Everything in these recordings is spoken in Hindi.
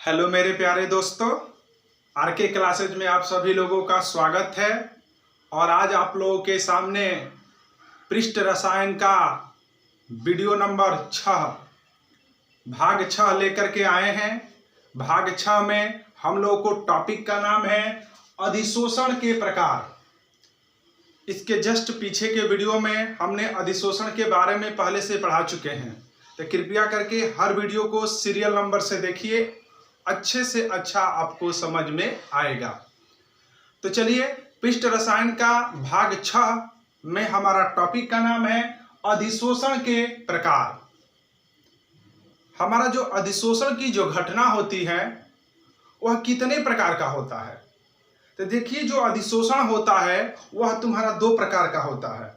हेलो मेरे प्यारे दोस्तों, आरके क्लासेज में आप सभी लोगों का स्वागत है। और आज आप लोगों के सामने पृष्ठ रसायन का वीडियो नंबर 6 भाग 6 लेकर के आए हैं। भाग 6 में हम लोगों को टॉपिक का नाम है अधिशोषण के प्रकार। इसके जस्ट पीछे के वीडियो में हमने अधिशोषण के बारे में पहले से पढ़ा चुके हैं, तो कृपया करके हर वीडियो को सीरियल नंबर से देखिए, अच्छे से अच्छा आपको समझ में आएगा। तो चलिए, पृष्ठ रसायन का भाग 6 में हमारा टॉपिक का नाम है अधिशोषण के प्रकार। हमारा जो अधिशोषण की जो घटना होती है वह कितने प्रकार का होता है। तो देखिए, जो अधिशोषण होता है वह तुम्हारा 2 प्रकार का होता है।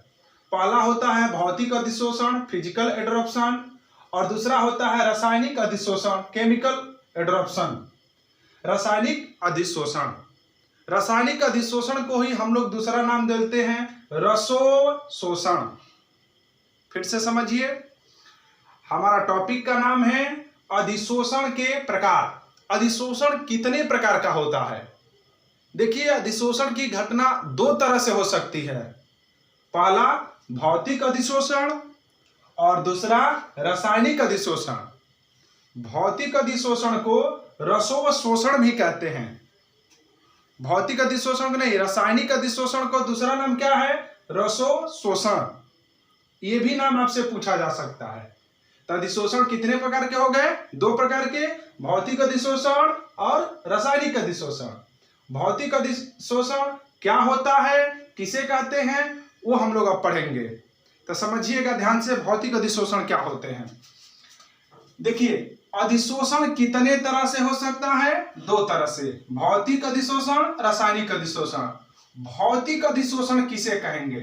पहला होता है भौतिक अधिशोषण, फिजिकल एडॉर्प्शन, और दूसरा होता है रासायनिक अधिशोषण, केमिकल एडॉर्प्शन। रासायनिक अधिशोषण, रासायनिक अधिशोषण को ही हम लोग दूसरा नाम देते हैं रसोशोषण। फिर से समझिए, हमारा टॉपिक का नाम है अधिशोषण के प्रकार। अधिशोषण कितने प्रकार का होता है। देखिए, अधिशोषण की घटना 2 तरह से हो सकती है। पहला भौतिक अधिशोषण और दूसरा रासायनिक अधिशोषण। भौतिक अधिशोषण को रसोशोषण भी कहते हैं। भौतिक अधिशोषण को नहीं, रासायनिक अधिशोषण को दूसरा नाम क्या है? रसोशोषण। ये भी नाम आपसे पूछा जा सकता है। तो अधिशोषण कितने प्रकार के हो गए? 2 प्रकार के, भौतिक अधिशोषण और रासायनिक अधिशोषण। भौतिक अधिशोषण क्या होता है, किसे कहते हैं, वो हम लोग अब पढ़ेंगे। तो समझिएगा ध्यान से, भौतिक अधिशोषण क्या होते हैं। देखिए, अधिशोषण कितने तरह से हो सकता है? 2 तरह से, भौतिक अधिशोषण, रासायनिक अधिशोषण। भौतिक अधिशोषण किसे कहेंगे?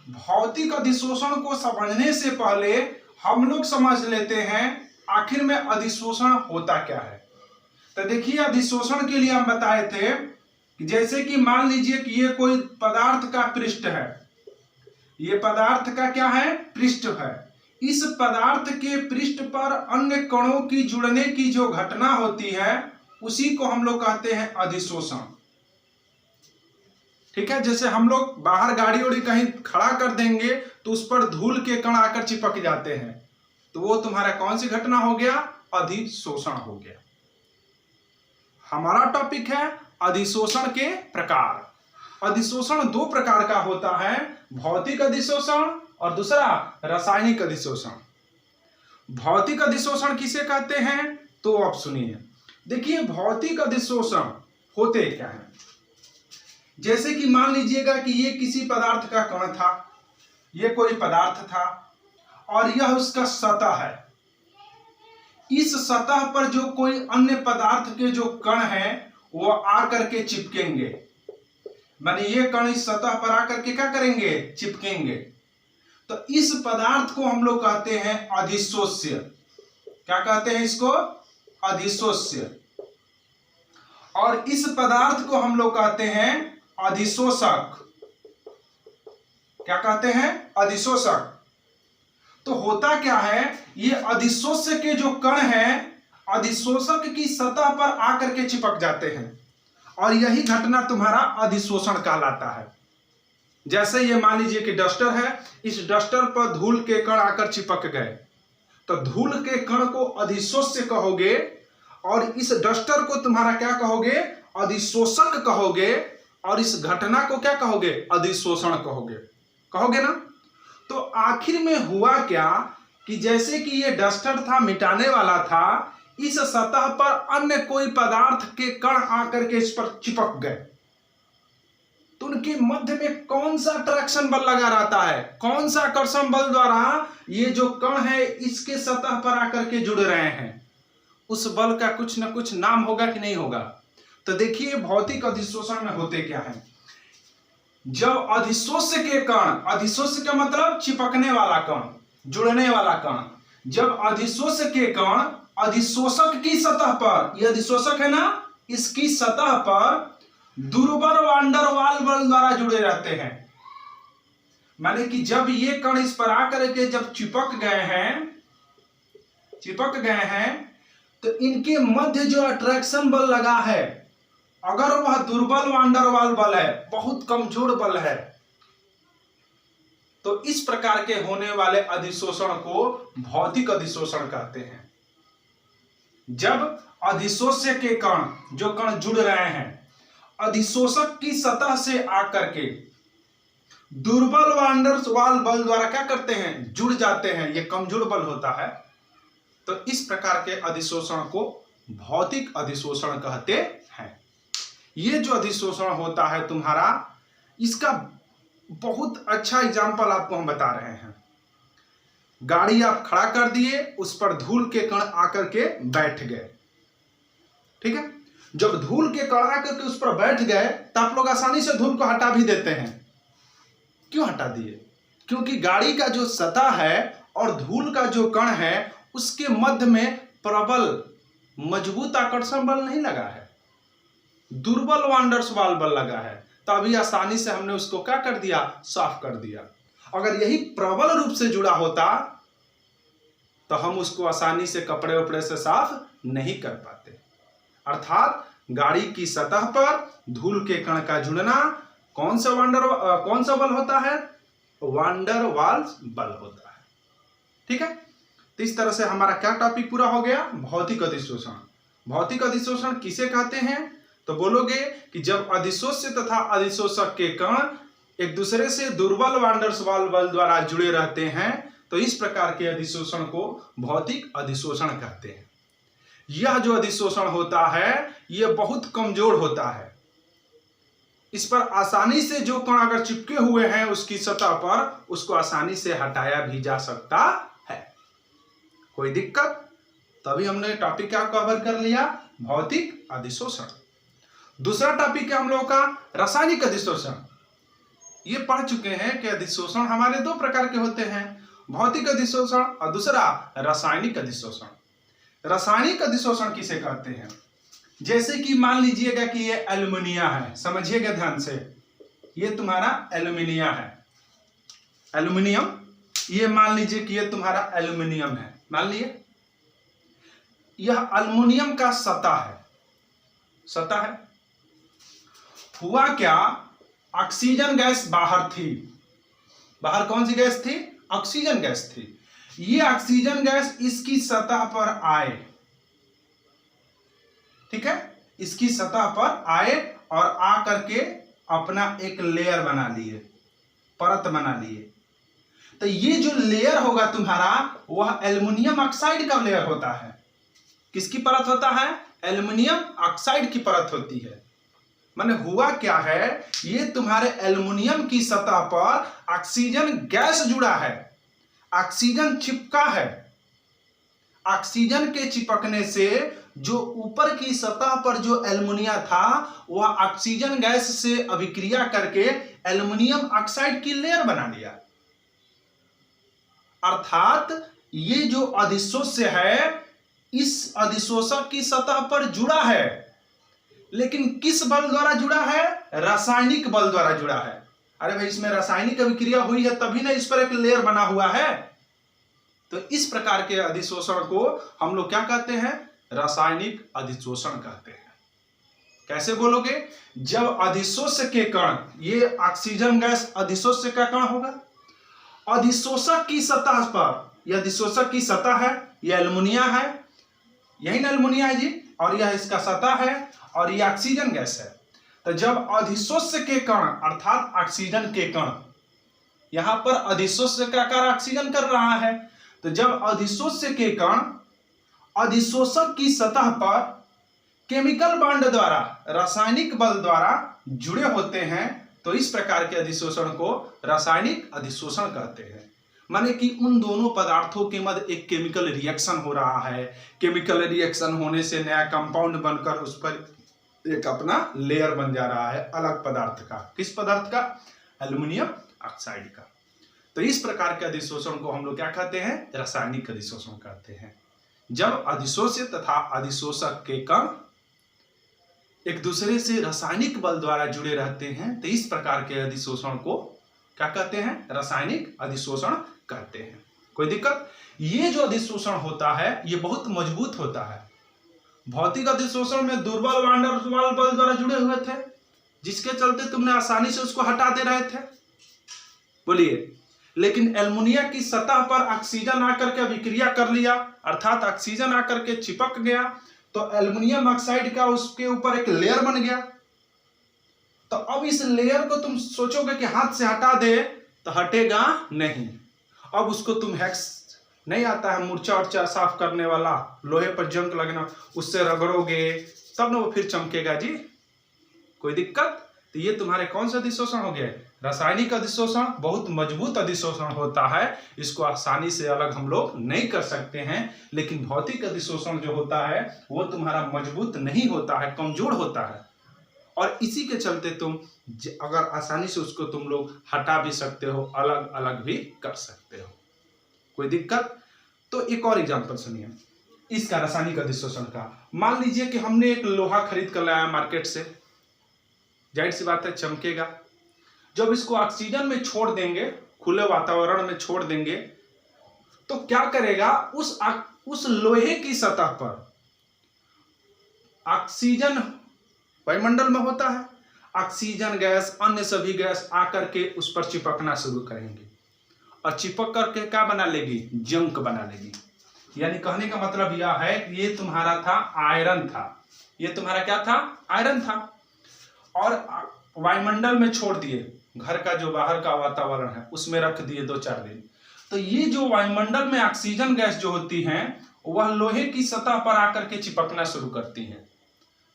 भौतिक अधिशोषण को समझने से पहले हम लोग समझ लेते हैं आखिर में अधिशोषण होता क्या है। तो देखिए, अधिशोषण के लिए हम बताए थे कि जैसे कि मान लीजिए कि ये कोई पदार्थ का पृष्ठ है। ये पदार्थ का क्या है? पृष्ठ है। इस पदार्थ के पृष्ठ पर अन्य कणों की जुड़ने की जो घटना होती है उसी को हम लोग कहते हैं अधिशोषण। ठीक है, जैसे हम लोग बाहर गाड़ी उड़ी कहीं खड़ा कर देंगे तो उस पर धूल के कण आकर चिपक जाते हैं, तो वो तुम्हारा कौन सी घटना हो गया? अधिशोषण हो गया। हमारा टॉपिक है अधिशोषण के प्रकार। अधिशोषण 2 प्रकार का होता है, भौतिक अधिशोषण और दूसरा रासायनिक अधिशोषण। भौतिक अधिशोषण किसे कहते हैं, तो अब सुनिए। देखिए, भौतिक अधिशोषण होते क्या है। जैसे कि मान लीजिएगा कि ये किसी पदार्थ का कण था, ये कोई पदार्थ था और यह उसका सतह है। इस सतह पर जो कोई अन्य पदार्थ के जो कण हैं वो आकर के चिपकेंगे। माने ये कण इस सतह पर आकर के क्या करेंगे? चिपकेंगे। तो इस पदार्थ को हम लोग कहते हैं अधिशोष्य। क्या कहते हैं इसको? अधिशोष्य। और इस पदार्थ को हम लोग कहते हैं अधिशोषक। क्या कहते हैं? अधिशोषक। तो होता क्या है, ये अधिशोष्य के जो कण हैं अधिशोषक की सतह पर आकर के चिपक जाते हैं और यही घटना तुम्हारा अधिशोषण कहलाता है। जैसे ये मान लीजिए कि डस्टर है, इस डस्टर पर धूल के कण आकर चिपक गए, तो धूल के कण को अधिशोष्य कहोगे और इस डस्टर को तुम्हारा क्या कहोगे? अधिशोषक कहोगे। और इस घटना को क्या कहोगे? अधिशोषण कहोगे। कहोगे ना? तो आखिर में हुआ क्या कि जैसे कि ये डस्टर था, मिटाने वाला था, इस सतह पर अन्य कोई पदार्थ के कण आकर के इस पर चिपक गए, तो उनके मध्य में कौन सा ट्रैक्शन बल लगा रहता है? कौन सा आकर्षण बल द्वारा ये जो कण है इसके सतह पर आकर के जुड़ रहे हैं? उस बल का कुछ ना कुछ नाम होगा कि नहीं होगा? तो देखिए, भौतिक अधिशोषण में होते क्या है। जब अधिशोष्य के कण, अधिशोष्य का मतलब चिपकने वाला कण, जुड़ने वाला कण, जब अधिशोष्य के कण अधिशोषक की सतह पर, ये अधिशोषक है ना, इसकी सतह पर दुर्बल वान डर वाल बल द्वारा जुड़े रहते हैं। माने कि जब ये कण इस पर आकर के जब चिपक गए हैं, तो इनके मध्य जो अट्रैक्शन बल लगा है, अगर वह दुर्बल वांडरवाल बल है, बहुत कमजोर बल है, तो इस प्रकार के होने वाले अधिशोषण को भौतिक अधिशोषण कहते हैं। जब अधिशोष्य के कण, जो कण जुड़ रहे हैं, अधिशोषक की सतह से आकर के दुर्बल वांडरवाल बल द्वारा क्या करते हैं, जुड़ जाते हैं, यह कमजोर बल होता है, तो इस प्रकार के अधिशोषण को भौतिक अधिशोषण कहते हैं। ये जो अधिशोषण होता है तुम्हारा, इसका बहुत अच्छा एग्जाम्पल आपको हम बता रहे हैं। गाड़ी आप खड़ा कर दिए, उस पर धूल के कण आकर के बैठ गए, ठीक है। जब धूल के कण आकर के उस पर बैठ गए तो आप लोग आसानी से धूल को हटा भी देते हैं। क्यों हटा दिए? क्योंकि गाड़ी का जो सतह है और धूल का जो कण है, उसके मध्य में प्रबल मजबूत आकर्षण बल नहीं लगा है, दुर्बल वांडरवाल बल लगा है। तो अभी आसानी से हमने उसको क्या कर दिया, साफ कर दिया। अगर यही प्रबल रूप से जुड़ा होता तो हम उसको आसानी से कपड़े उपड़े से साफ नहीं कर पाते। अर्थात गाड़ी की सतह पर धूल के कण का जुड़ना कौन सा बल होता है, वांडरवाल बल होता है, ठीक है। तो इस तरह से हमारा क्या टॉपिक पूरा हो गया, भौतिक अधिशोषण। भौतिक अधिशोषण किसे कहते हैं? तो बोलोगे कि जब अधिशोष्य तथा अधिशोषक के कण एक दूसरे से दुर्बल वांडरवाल बल द्वारा जुड़े रहते हैं, तो इस प्रकार के अधिशोषण को भौतिक अधिशोषण कहते हैं। यह जो अधिशोषण होता है, यह बहुत कमजोर होता है। इस पर आसानी से जो कण अगर चिपके हुए हैं उसकी सतह पर, उसको आसानी से हटाया भी जा सकता है। कोई दिक्कत? तभी हमने टॉपिक क्या कवर कर लिया, भौतिक अधिशोषण। दूसरा टॉपिक है हम लोगों का रासायनिक अधिशोषण। ये पढ़ चुके हैं कि अधिशोषण हमारे दो प्रकार के होते हैं, भौतिक अधिशोषण और दूसरा रासायनिक अधिशोषण। रासायनिक अधिशोषण किसे कहते हैं? जैसे कि मान लीजिएगा कि ये एल्युमिनिया है, समझिएगा ध्यान से, ये तुम्हारा एल्युमिनिया है, एल्युमिनियम, ये मान लीजिए कि ये तुम्हारा एल्युमिनियम है, मान लिए यह एल्युमिनियम का सतह है, सतह है। हुआ क्या, ऑक्सीजन गैस बाहर थी, बाहर कौन सी गैस थी, ऑक्सीजन गैस थी। ये ऑक्सीजन गैस इसकी सतह पर आए, ठीक है, इसकी सतह पर आए और आकर के अपना एक लेयर बना लिए, परत बना लिए। तो ये जो लेयर होगा तुम्हारा, वह एल्युमिनियम ऑक्साइड का लेयर होता है। किसकी परत होता है? एल्युमिनियम ऑक्साइड की परत होती है। माने हुआ क्या है, ये तुम्हारे एल्युमिनियम की सतह पर ऑक्सीजन गैस जुड़ा है, ऑक्सीजन चिपका है। ऑक्सीजन के चिपकने से जो ऊपर की सतह पर जो एल्युमिनियम था, वह ऑक्सीजन गैस से अभिक्रिया करके एल्युमिनियम ऑक्साइड की लेयर बना लिया। अर्थात ये जो अधिशोष्य है, इस अधिशोषक की सतह पर जुड़ा है, लेकिन किस बल द्वारा जुड़ा है? रासायनिक बल द्वारा जुड़ा है। अरे भाई, इसमें रासायनिक अभिक्रिया हुई है तभी ना इस पर एक लेयर बना हुआ है। तो इस प्रकार के अधिशोषण को हम लोग क्या कहते हैं? रासायनिक अधिशोषण कहते हैं। कैसे बोलोगे? जब अधिशोष्य के कण, ये ऑक्सीजन गैस अधिशोष्य का कण होगा, अधिशोषक की सतह पर, यह अधिशोषक की सतह है, यह एल्युमिनियम है, यही ना एल्युमिनियम है जी, और यह इसका सतह है और यह ऑक्सीजन गैस है। तो जब अधिशोष्य के कण अर्थात ऑक्सीजन के कण, यहां पर अधिशोष्य का कार्य ऑक्सीजन कर रहा है, तो जब अधिशोष्य के कण अधिशोषक की सतह पर केमिकल बॉन्ड द्वारा, रासायनिक बल द्वारा जुड़े होते हैं, तो इस प्रकार के अधिशोषण को रासायनिक अधिशोषण कहते हैं। माने कि उन दोनों पदार्थों के मध्य एक केमिकल रिएक्शन हो रहा है, केमिकल रिएक्शन होने से नया कंपाउंड बनकर उस पर एक अपना लेयर बन जा रहा है अलग पदार्थ का। किस पदार्थ का? एल्युमिनियम ऑक्साइड का। तो इस प्रकार के अधिशोषण को हम लोग क्या कहते हैं? रासायनिक अधिशोषण कहते हैं। जब अधिशोष्य तथा अधिशोषक के कण एक दूसरे से रासायनिक बल द्वारा जुड़े रहते हैं, तो इस प्रकार के अधिशोषण को क्या कहते हैं? रासायनिक अधिशोषण कहते हैं। कोई दिक्कत? ये जो अधिशोषण होता है, ये बहुत मजबूत होता है। भौतिक अधिशोषण में दुर्बल वान डेर वाल बल द्वारा जुड़े हुए थे, जिसके चलते तुमने आसानी से उसको हटा दे रहे थे। बोलिए, लेकिन एल्युमिनियम की सतह पर ऑक्सीजन आकर के अभिक्रिया कर लिया, अर्थात ऑक्सीजन आकर के चिपक गया, तो एल्युमिनियम ऑक्साइड का उसके ऊपर एक लेयर बन गया। तो अब इस लेयर को तुम सोचोगे कि हाथ से हटा दे, तो हटेगा नहीं। अब उसको तुम हेक्स नहीं आता है मूर्छा उर्चा साफ करने वाला, लोहे पर जंग लगना, उससे रगड़ोगे तब ना वो फिर चमकेगा जी। कोई दिक्कत? तो ये तुम्हारे कौन सा अधिशोषण हो गया? रासायनिक अधिशोषण बहुत मजबूत अधिशोषण होता है, इसको आसानी से अलग हम लोग नहीं कर सकते हैं। लेकिन भौतिक अधिशोषण जो होता है वो तुम्हारा मजबूत नहीं होता है, कमजोर होता है, और इसी के चलते तुम अगर आसानी से उसको तुम लोग हटा भी सकते हो, अलग अलग भी कर सकते हो। कोई दिक्कत? तो एक और एग्जांपल सुनिए इसका रासायनिक अधिशोषण का। मान लीजिए कि हमने एक लोहा खरीद कर लाया मार्केट से, जाहिर सी बात है चमकेगा। जब इसको ऑक्सीजन में छोड़ देंगे, खुले वातावरण में छोड़ देंगे, तो क्या करेगा? उस लोहे की सतह पर ऑक्सीजन वायुमंडल में होता है, ऑक्सीजन गैस, अन्य सभी गैस आकर के उस पर चिपकना शुरू करेंगे, और चिपक करके क्या बना लेगी? जंक बना लेगी। यानी कहने का मतलब यह है कि ये तुम्हारा था आयरन था, ये तुम्हारा क्या था? आयरन था, और वायुमंडल में छोड़ दिए, घर का जो बाहर का वातावरण है उसमें रख दिए 2-4 दिन। तो ये जो वायुमंडल में ऑक्सीजन गैस जो होती है वह लोहे की सतह पर आकर के चिपकना शुरू करती है।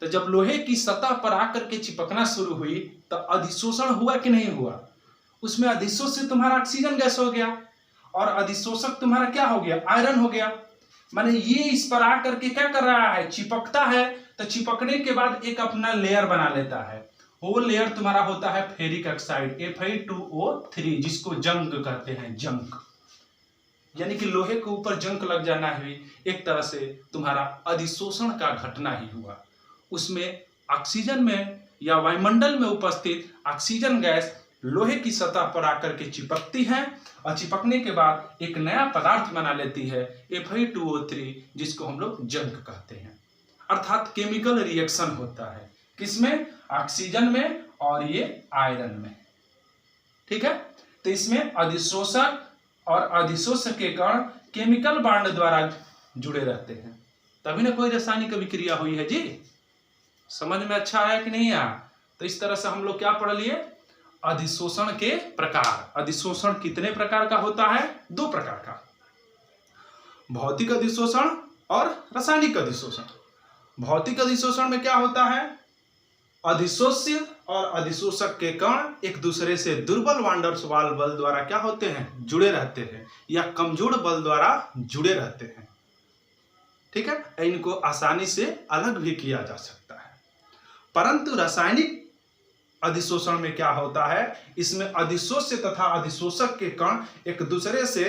तो जब लोहे की सतह पर आकर के चिपकना शुरू हुई तो अधिशोषण हुआ कि नहीं हुआ? उसमें अधिशोषित तुम्हारा ऑक्सीजन गैस हो गया, और अधिशोषक तुम्हारा क्या हो गया? आयरन हो गया। माने ये इस पर आकर के क्या कर रहा है? चिपकता है। तो चिपकने के बाद एक अपना लेयर बना लेता है, वो लेयर तुम्हारा होता है फेरिक ऑक्साइड Fe2O3, जिसको जंग कहते हैं, जंग। यानी कि लोहे के ऊपर जंग लग जाना है, एक तरह से तुम्हारा अधिशोषण का घटना ही हुआ। उसमें ऑक्सीजन में या वायुमंडल में उपस्थित ऑक्सीजन गैस लोहे की सतह पर आकर के चिपकती है, और चिपकने के बाद एक नया पदार्थ बना लेती है Fe2O3, जिसको हम लोग जंग कहते हैं। अर्थात केमिकल रिएक्शन होता है, किसमें? ऑक्सीजन में और ये आयरन में। ठीक है? तो इसमें अधिशोषक और अधिशोषक के कण केमिकल बॉन्ड द्वारा जुड़े रहते हैं, तभी ना कोई रासायनिक अभिक्रिया हुई है जी। समझ में अच्छा आया कि नहीं आया? तो इस तरह से हम लोग क्या पढ़ लिए? अधिशोषण के प्रकार। अधिशोषण कितने प्रकार का होता है? 2 प्रकार का, भौतिक अधिशोषण और रासायनिक अधिशोषण। भौतिक अधिशोषण में क्या होता है? अधिशोष्य और अधिशोषक के कण एक दूसरे से दुर्बल वान डेर वाल बल द्वारा क्या होते हैं? जुड़े रहते हैं, या कमजोर बल द्वारा जुड़े रहते हैं। ठीक है? इनको आसानी से अलग भी किया जा सकता है। परंतु रासायनिक अधिशोषण में क्या होता है? इसमें अधिशोष्य तथा अधिशोषक के कण एक दूसरे से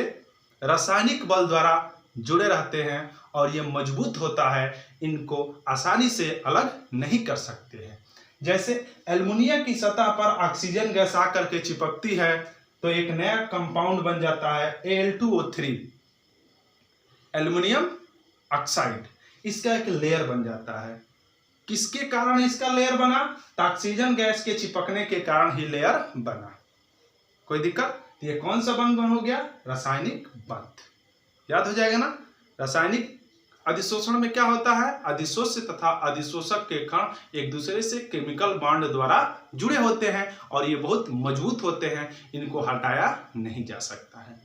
रासायनिक बल द्वारा जुड़े रहते हैं, और ये मजबूत होता है, इनको आसानी से अलग नहीं कर सकते हैं। जैसे एल्युमिनियम की सतह पर ऑक्सीजन गैस आकर के चिपकती है, तो एक नया कंपाउंड बन जाता है Al2O3, एल्युमिनियम ऑक्साइड। इसका एक लेयर बन जाता है। किसके कारण इसका लेयर बना? तो ऑक्सीजन गैस के चिपकने के कारण ही लेयर बना। कोई दिक्कत? ये कौन सा बंध हो गया? रासायनिक बंध। याद हो जाएगा ना? रासायनिक अधिशोषण में क्या होता है? अधिशोष्य तथा अधिशोषक के कण एक दूसरे से केमिकल बॉन्ड द्वारा जुड़े होते हैं, और ये बहुत मजबूत होते हैं, इनको हटाया नहीं जा सकता है।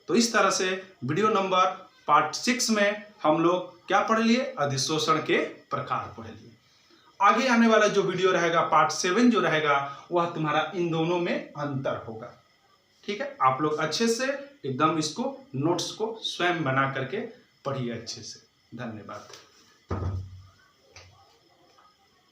तो इस तरह से वीडियो नंबर पार्ट 6 में हम लोग क्या पढ़ लिए? अधिशोषण के प्रकार पढ़ लिए। आगे आने वाला जो वीडियो रहेगा पार्ट 7 जो रहेगा, वह तुम्हारा इन दोनों में अंतर होगा। ठीक है? आप लोग अच्छे से एकदम इसको नोट्स को स्वयं बना करके पढ़िए अच्छे से। धन्यवाद।